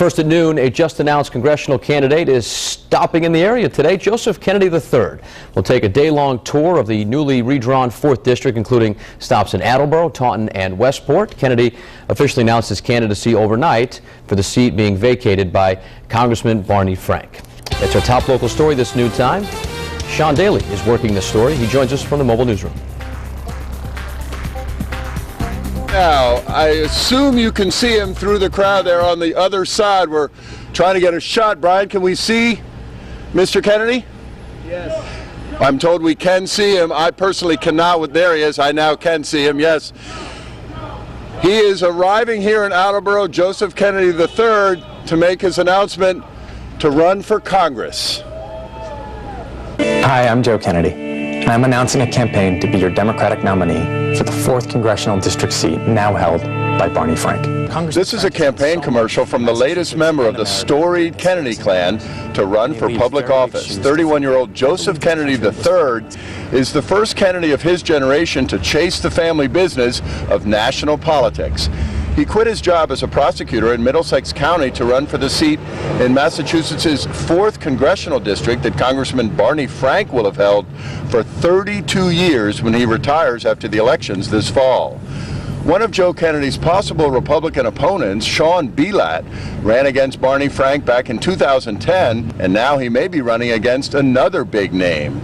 First at noon, a just-announced congressional candidate is stopping in the area today. Joseph Kennedy III will take a day-long tour of the newly redrawn 4th District, including stops in Attleboro, Taunton, and Westport. Kennedy officially announced his candidacy overnight for the seat being vacated by Congressman Barney Frank. That's our top local story this noon time. Sean Daly is working the story. He joins us from the mobile newsroom. Now, I assume you can see him through the crowd there on the other side. We're trying to get a shot. Brian, can we see Mr. Kennedy? Yes. I'm told we can see him. I personally cannot. There he is. I now can see him, yes. He is arriving here in Attleboro, Joseph Kennedy III, to make his announcement to run for Congress. Hi, I'm Joe Kennedy. I'm announcing a campaign to be your Democratic nominee for the 4th Congressional District seat now held by Barney Frank. This is a campaign commercial from the latest member of the storied Kennedy clan to run for public office. 31-year-old Joseph Kennedy III is the first Kennedy of his generation to chase the family business of national politics. He quit his job as a prosecutor in Middlesex County to run for the seat in Massachusetts' 4th Congressional District that Congressman Barney Frank will have held for 32 years when he retires after the elections this fall. One of Joe Kennedy's possible Republican opponents, Sean Belat, ran against Barney Frank back in 2010, and now he may be running against another big name.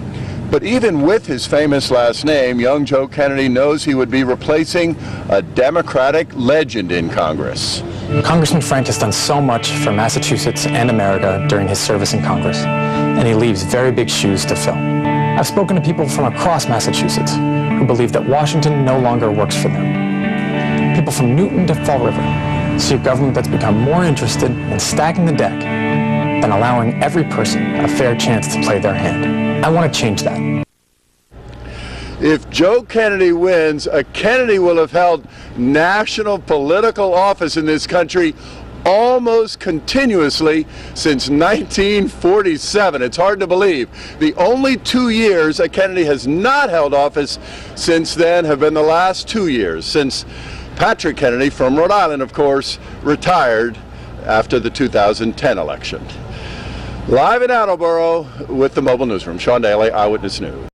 But even with his famous last name, young Joe Kennedy knows he would be replacing a Democratic legend in Congress. Congressman Frank has done so much for Massachusetts and America during his service in Congress, and he leaves very big shoes to fill. I've spoken to people from across Massachusetts who believe that Washington no longer works for them. People from Newton to Fall River see a government that's become more interested in stacking the deck than allowing every person a fair chance to play their hand. I want to change that. If Joe Kennedy wins, a Kennedy will have held national political office in this country almost continuously since 1947. It's hard to believe. The only 2 years a Kennedy has not held office since then have been the last 2 years, since Patrick Kennedy, from Rhode Island, of course, retired after the 2010 election. Live in Attleboro with the mobile newsroom, Sean Daly, Eyewitness News.